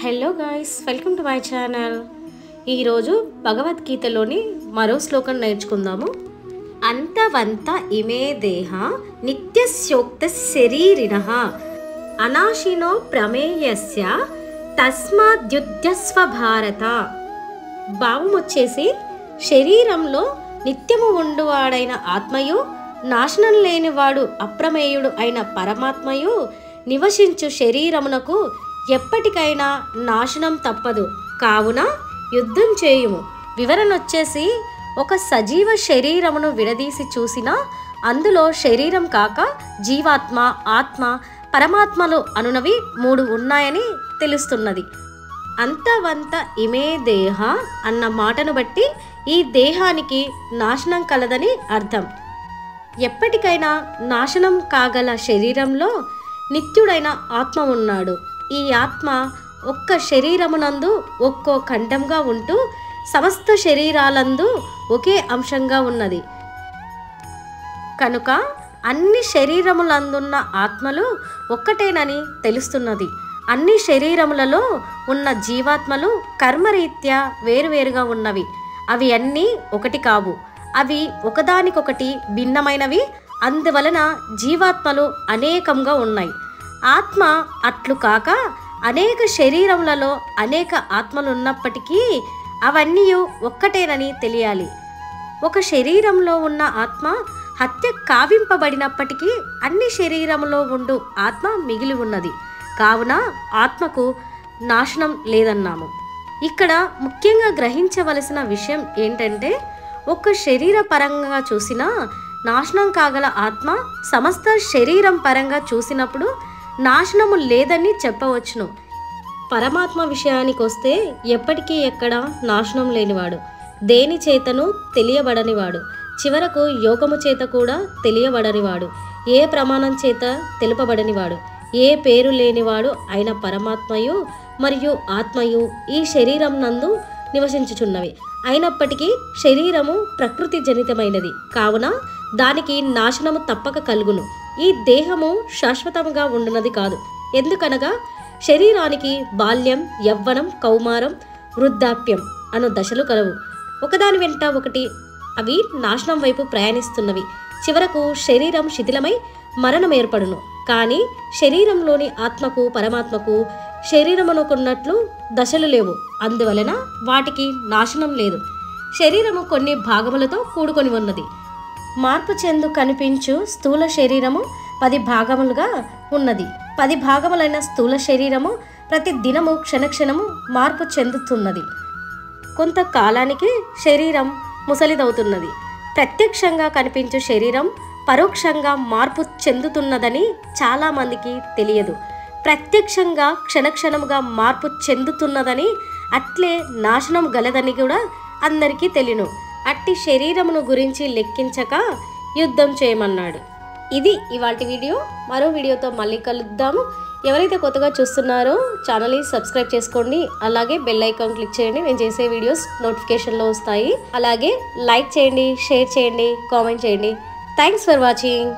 Hello guys, welcome to my channel. ఈరోజు భగవద్గీతలోని మరో శ్లోకం నేర్చుకుందాము. అంతవంత ఇమే దేహ నిత్యస్యోక్త శరీరిణః అనాశినో ప్రమేయస్య తస్మాద్యుధ్యస్వ భారత. భావం వచ్చేసి, శరీరంలో నిత్యము ఉండువాడైన ఆత్మయు, నాశనం లేనివాడు అప్రమేయుడు అయిన పరమాత్మయు నివసించు శరీరమునకు ఎప్పటికైనా నాశనం తప్పదు, కావున యుద్ధం చేయుము. వివరణ వచ్చేసి, ఒక సజీవ శరీరమును విడదీసి చూసినా అందులో శరీరం కాక జీవాత్మ, ఆత్మ, పరమాత్మలు అనునవి మూడు ఉన్నాయని తెలుస్తున్నది. అంతవంత ఇమే దేహ అన్న మాటను బట్టి ఈ దేహానికి నాశనం కలదని అర్థం. ఎప్పటికైనా నాశనం కాగల శరీరంలో నిత్యుడైన ఆత్మ ఉన్నాడు. ఈ ఆత్మ ఒక్క శరీరమునందు ఒక్కో ఖండంగా ఉంటూ సమస్త శరీరాలందు ఒకే అంశంగా ఉన్నది. కనుక అన్ని శరీరములందున్న ఆత్మలు ఒక్కటేనని తెలుస్తున్నది. అన్ని శరీరములలో ఉన్న జీవాత్మలు కర్మరీత్యా వేరువేరుగా ఉన్నవి. అవి అన్నీ ఒకటి కావు. అవి ఒకదానికొకటి భిన్నమైనవి. అందువలన జీవాత్మలు అనేకంగా ఉన్నాయి. ఆత్మ అట్లు కాక అనేక శరీరములలో అనేక ఆత్మలు ఉన్నప్పటికీ అవన్నీ ఒక్కటేనని తెలియాలి. ఒక శరీరంలో ఉన్న ఆత్మ హత్య కావింపబడినప్పటికీ అన్ని శరీరములో ఉండు ఆత్మ మిగిలి ఉన్నది. కావున ఆత్మకు నాశనం లేదన్నాము. ఇక్కడ ముఖ్యంగా గ్రహించవలసిన విషయం ఏంటంటే, ఒక శరీర పరంగా చూసినా నాశనం కాగల ఆత్మ సమస్త శరీరం పరంగా చూసినప్పుడు నాశనము లేదని చెప్పవచ్చును. పరమాత్మ విషయానికి వస్తే ఎప్పటికీ ఎక్కడ నాశనం లేనివాడు, దేని చేతను తెలియబడనివాడు, చివరకు యోగము చేత కూడా తెలియబడనివాడు, ఏ ప్రమాణం చేత తెలుపబడనివాడు, ఏ పేరు లేనివాడు అయిన పరమాత్మయు మరియు ఆత్మయు ఈ శరీరం నందు నివసించుచున్నవి. అయినప్పటికీ శరీరము ప్రకృతి జనితమైనది, కావున దానికి నాశనము తప్పక కలుగును. ఈ దేహము శాశ్వతముగా ఉండునది కాదు. ఎందుకనగా శరీరానికి బాల్యం, యవ్వనం, కౌమారం, వృద్ధాప్యం అను దశలు కలవు. ఒకదాని వెంట ఒకటి అవి నాశనం వైపు ప్రయాణిస్తున్నవి. చివరకు శరీరం శిథిలమై మరణం ఏర్పడును. కానీ శరీరంలోని ఆత్మకు, పరమాత్మకు శరీరమునకున్నట్లు దశలు లేవు. అందువలన వాటికి నాశనం లేదు. శరీరము కొన్ని భాగములతో కూడుకొని ఉన్నది. మార్పు చెందు కనిపించు స్థూల శరీరము 10 భాగములుగా ఉన్నది. 10 భాగములైన స్థూల శరీరము ప్రతి దినము క్షణక్షణము మార్పు చెందుతున్నది. కొంతకాలానికి శరీరం ముసలిదవుతున్నది. ప్రత్యక్షంగా కనిపించే శరీరం పరోక్షంగా మార్పు చెందుతున్నదని చాలామందికి తెలియదు. ప్రత్యక్షంగా క్షణక్షణముగా మార్పు చెందుతున్నదని, అట్లే నాశనం గలదని కూడా అందరికీ తెలియను. అట్టి శరీరమును గురించి లెక్కించక యుద్ధం చేయమన్నాడు. ఇది ఇవాల్టి వీడియో. మరో వీడియోతో మళ్ళీ కలుద్దాము. ఎవరైతే కొత్తగా చూస్తున్నారో ఛానల్ని సబ్స్క్రైబ్ చేసుకోండి. అలాగే బెల్ ఐకాన్ క్లిక్ చేయండి. నేను చేసే వీడియోస్ నోటిఫికేషన్లో వస్తాయి. అలాగే లైక్ చేయండి, షేర్ చేయండి, కామెంట్ చేయండి. Thanks for watching.